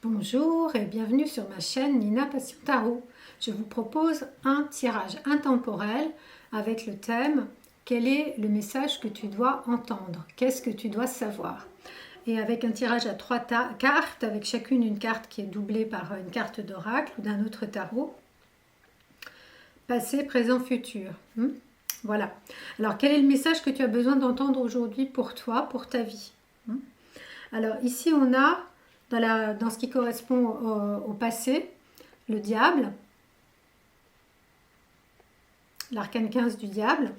Bonjour et bienvenue sur ma chaîne Nina Passion Tarot. Je vous propose un tirage intemporel avec le thème « Quel est le message que tu dois entendre? Qu'est-ce que tu dois savoir ?» Et avec un tirage à 3 cartes, avec chacune une carte qui est doublée par une carte d'oracle ou d'un autre tarot. Passé, présent, futur. Voilà. Alors, quel est le message que tu as besoin d'entendre aujourd'hui pour toi, pour ta vie? Alors, ici, on a dans ce qui correspond au passé, le diable, l'arcane 15 du diable,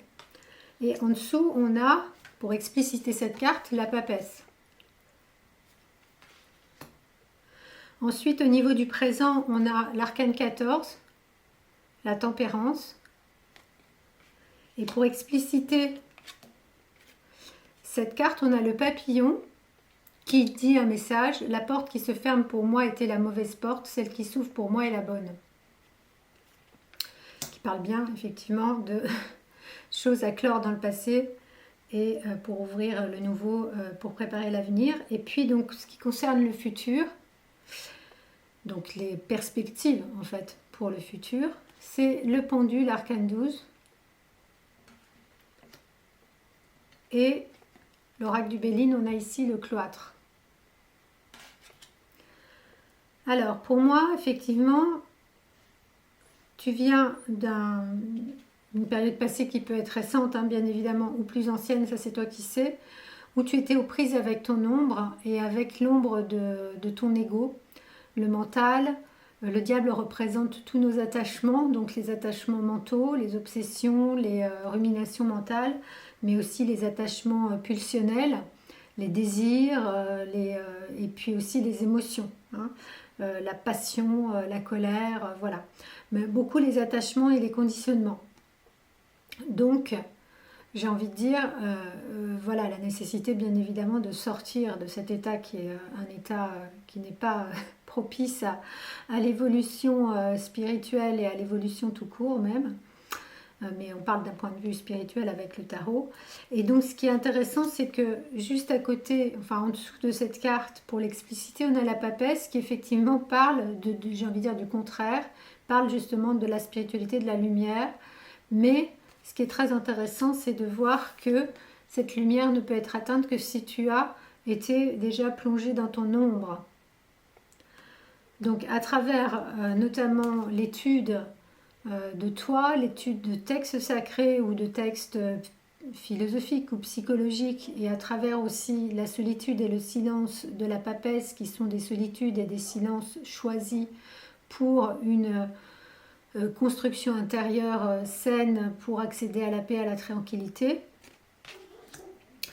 et en dessous on a, pour expliciter cette carte, la papesse. Ensuite, au niveau du présent, on a l'arcane 14, la tempérance, et pour expliciter cette carte, on a le papillon qui dit un message: la porte qui se ferme pour moi était la mauvaise porte, celle qui s'ouvre pour moi est la bonne. Qui parle bien effectivement de choses à clore dans le passé et pour ouvrir le nouveau, pour préparer l'avenir. Et puis donc ce qui concerne le futur, donc les perspectives en fait pour le futur, c'est le pendule, l'arcane 12 et l'oracle du Béline. On a ici le cloître. Alors, pour moi, effectivement, tu viens d'une période passée qui peut être récente, bien évidemment, ou plus ancienne, ça c'est toi qui sais, où tu étais aux prises avec ton ombre et avec l'ombre de ton ego, le mental. Le diable représente tous nos attachements, donc les attachements mentaux, les obsessions, les ruminations mentales, mais aussi les attachements pulsionnels, les désirs, et puis aussi les émotions. La passion, la colère, voilà. Mais beaucoup les attachements et les conditionnements. Donc, j'ai envie de dire, voilà, la nécessité bien évidemment de sortir de cet état qui est un état qui n'est pas propice à l'évolution spirituelle et à l'évolution tout court même. Mais on parle d'un point de vue spirituel avec le tarot. Et donc ce qui est intéressant, c'est que juste à côté, enfin en dessous de cette carte, pour l'expliciter, on a la papesse qui effectivement parle, j'ai envie de dire du contraire, parle justement de la spiritualité, de la lumière. Mais ce qui est très intéressant, c'est de voir que cette lumière ne peut être atteinte que si tu as été déjà plongé dans ton ombre. Donc à travers notamment l'étude de toi, l'étude de textes sacrés ou de textes philosophiques ou psychologiques, et à travers aussi la solitude et le silence de la papesse, qui sont des solitudes et des silences choisis pour une construction intérieure saine, pour accéder à la paix, à la tranquillité,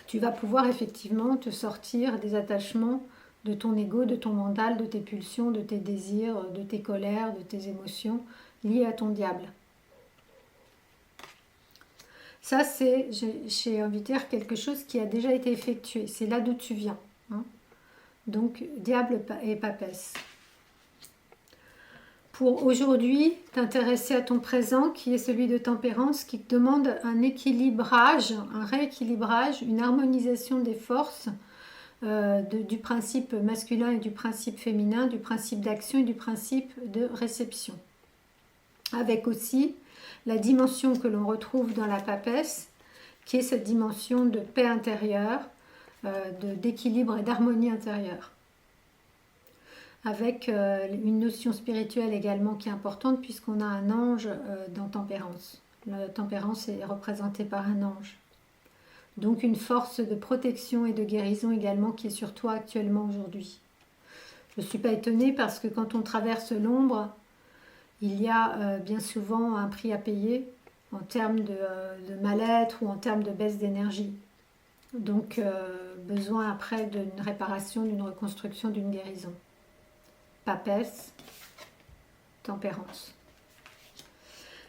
tu vas pouvoir effectivement te sortir des attachements de ton ego, de ton mental, de tes pulsions, de tes désirs, de tes colères, de tes émotions liées à ton diable. Ça, c'est, j'ai envie de dire, quelque chose qui a déjà été effectué. C'est là d'où tu viens. Donc, diable et papesse. Pour aujourd'hui, t'intéresser à ton présent, qui est celui de tempérance, qui te demande un équilibrage, un rééquilibrage, une harmonisation des forces, du principe masculin et du principe féminin, du principe d'action et du principe de réception. Avec aussi la dimension que l'on retrouve dans la papesse, qui est cette dimension de paix intérieure, d'équilibre et d'harmonie intérieure. Avec une notion spirituelle également qui est importante, puisqu'on a un ange dans Tempérance. La Tempérance est représentée par un ange. Donc une force de protection et de guérison également qui est sur toi actuellement aujourd'hui. Je ne suis pas étonnée parce que quand on traverse l'ombre, il y a bien souvent un prix à payer en termes de mal-être ou en termes de baisse d'énergie. Donc besoin après d'une réparation, d'une reconstruction, d'une guérison. Papesse, tempérance.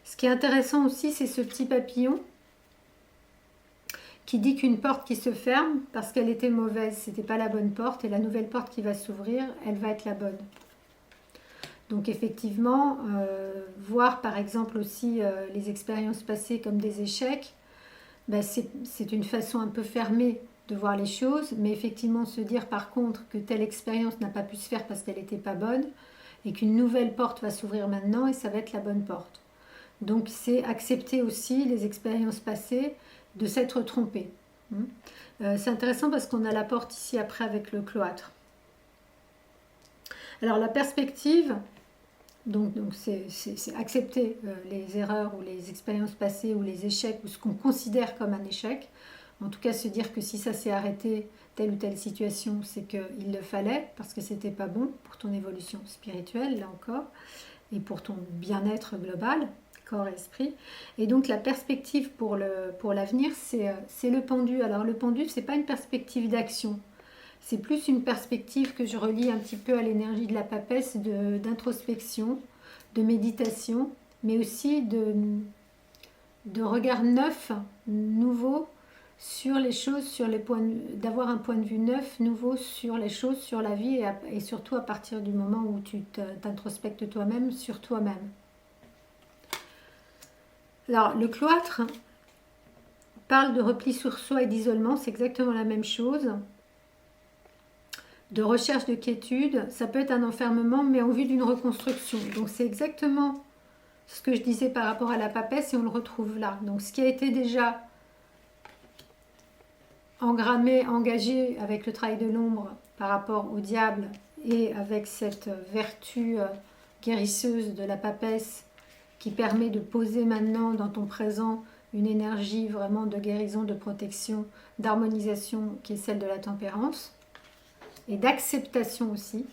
Ce qui est intéressant aussi, c'est ce petit papillon qui dit qu'une porte qui se ferme parce qu'elle était mauvaise, c'était pas la bonne porte, et la nouvelle porte qui va s'ouvrir, elle va être la bonne. Donc effectivement, voir par exemple aussi les expériences passées comme des échecs, c'est une façon un peu fermée de voir les choses, mais effectivement se dire par contre que telle expérience n'a pas pu se faire parce qu'elle n'était pas bonne et qu'une nouvelle porte va s'ouvrir maintenant et ça va être la bonne porte. Donc c'est accepter aussi les expériences passées de s'être trompé. C'est intéressant parce qu'on a la porte ici après avec le cloître. Alors la perspective, donc c'est accepter les erreurs ou les expériences passées ou les échecs ou ce qu'on considère comme un échec. En tout cas se dire que si ça s'est arrêté, telle ou telle situation, c'est qu'il le fallait parce que c'était pas bon pour ton évolution spirituelle, là encore, et pour ton bien-être global, corps et esprit. Et donc la perspective pour l'avenir, c'est le pendu. Alors le pendu, c'est pas une perspective d'action. C'est plus une perspective que je relie un petit peu à l'énergie de la papesse, d'introspection, de méditation, mais aussi de regard neuf, nouveau, sur les choses, d'avoir un point de vue neuf, nouveau sur les choses, sur la vie et surtout à partir du moment où tu t'introspectes toi-même sur toi-même. Alors, le cloître parle de repli sur soi et d'isolement, c'est exactement la même chose. De recherche de quiétude, ça peut être un enfermement, mais en vue d'une reconstruction. Donc, c'est exactement ce que je disais par rapport à la papesse et on le retrouve là. Donc, ce qui a été déjà engrammé, engagé avec le travail de l'ombre par rapport au diable et avec cette vertu guérisseuse de la papesse qui permet de poser maintenant dans ton présent une énergie vraiment de guérison, de protection, d'harmonisation qui est celle de la tempérance et d'acceptation aussi.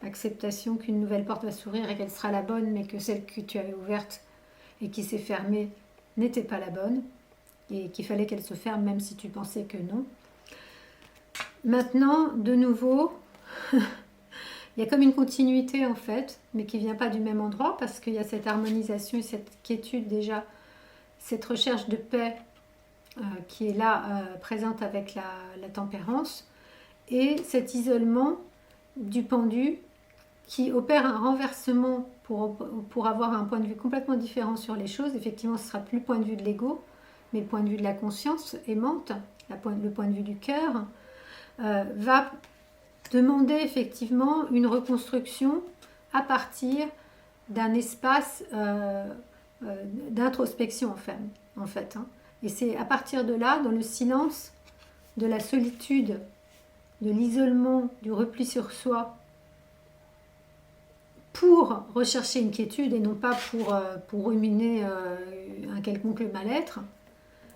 Acceptation qu'une nouvelle porte va s'ouvrir et qu'elle sera la bonne, mais que celle que tu avais ouverte et qui s'est fermée n'était pas la bonne et qu'il fallait qu'elle se ferme même si tu pensais que non. Maintenant, de nouveau, il y a comme une continuité en fait, mais qui ne vient pas du même endroit parce qu'il y a cette harmonisation et cette quiétude déjà, cette recherche de paix qui est là, présente avec la tempérance et cet isolement du pendu qui opère un renversement pour avoir un point de vue complètement différent sur les choses. Effectivement, ce ne sera plus le point de vue de l'ego, mais le point de vue de la conscience aimante, le point de vue du cœur, va demander effectivement une reconstruction à partir d'un espace d'introspection en fait. Et c'est à partir de là, dans le silence, de la solitude, de l'isolement, du repli sur soi, pour rechercher une quiétude et non pas pour ruminer un quelconque mal-être,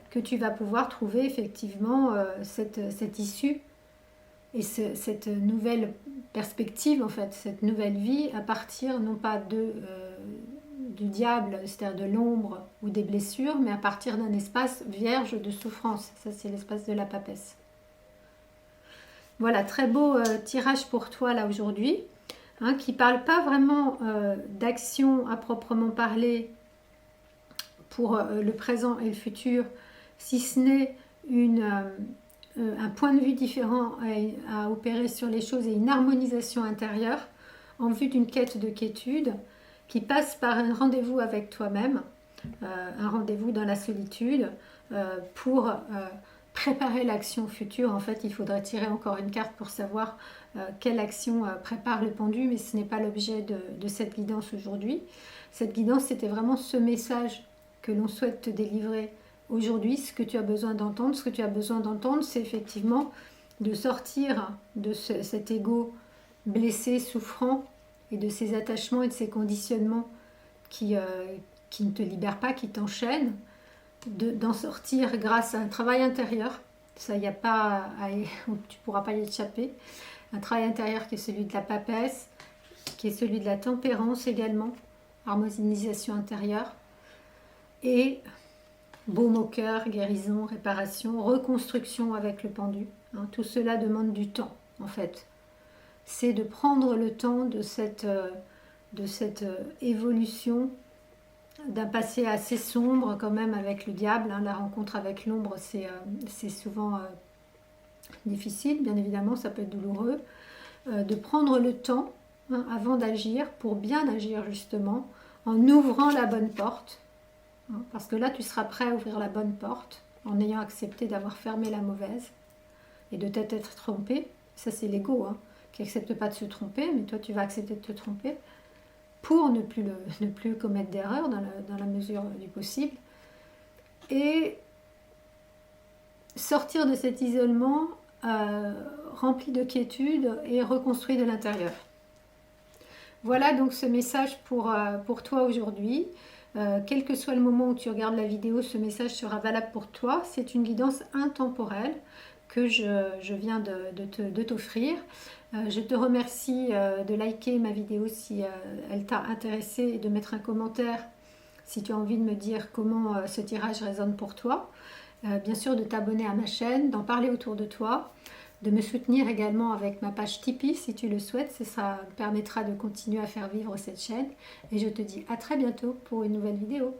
que tu vas pouvoir trouver effectivement cette issue et cette nouvelle perspective, en fait, cette nouvelle vie à partir non pas du diable, c'est-à-dire de l'ombre ou des blessures, mais à partir d'un espace vierge de souffrance. Ça, c'est l'espace de la papesse. Voilà, très beau tirage pour toi là aujourd'hui. Qui ne parle pas vraiment d'action à proprement parler pour le présent et le futur, si ce n'est un point de vue différent à opérer sur les choses et une harmonisation intérieure en vue d'une quête de quiétude qui passe par un rendez-vous avec toi-même, un rendez-vous dans la solitude pour préparer l'action future. En fait, il faudrait tirer encore une carte pour savoir quelle action prépare le pendu, mais ce n'est pas l'objet de cette guidance aujourd'hui. Cette guidance, c'était vraiment ce message que l'on souhaite te délivrer aujourd'hui, ce que tu as besoin d'entendre. Ce que tu as besoin d'entendre, c'est effectivement de sortir de cet ego blessé, souffrant, et de ces attachements et de ces conditionnements qui ne te libèrent pas, qui t'enchaînent, d'en sortir grâce à un travail intérieur. Ça, y a pas tu ne pourras pas y échapper. Un travail intérieur qui est celui de la papesse, qui est celui de la tempérance également, harmonisation intérieure, et baume au cœur, guérison, réparation, reconstruction avec le pendu. Tout cela demande du temps, en fait. C'est de prendre le temps de cette évolution d'un passé assez sombre quand même avec le diable. La rencontre avec l'ombre, c'est souvent difficile, bien évidemment, ça peut être douloureux. De prendre le temps avant d'agir, pour bien agir justement, en ouvrant la bonne porte. Parce que là, tu seras prêt à ouvrir la bonne porte en ayant accepté d'avoir fermé la mauvaise. et de t'être trompé. Ça, c'est l'ego, hein, qui n'accepte pas de se tromper, mais toi, tu vas accepter de te tromper pour ne plus commettre d'erreur dans la mesure du possible. Et sortir de cet isolement rempli de quiétude et reconstruit de l'intérieur. Voilà donc ce message pour toi aujourd'hui. Quel que soit le moment où tu regardes la vidéo, ce message sera valable pour toi. C'est une guidance intemporelle que je viens de t'offrir. Je te remercie de liker ma vidéo si elle t'a intéressé et de mettre un commentaire si tu as envie de me dire comment ce tirage résonne pour toi. Bien sûr de t'abonner à ma chaîne, d'en parler autour de toi, de me soutenir également avec ma page Tipeee si tu le souhaites, ça me permettra de continuer à faire vivre cette chaîne. Et je te dis à très bientôt pour une nouvelle vidéo.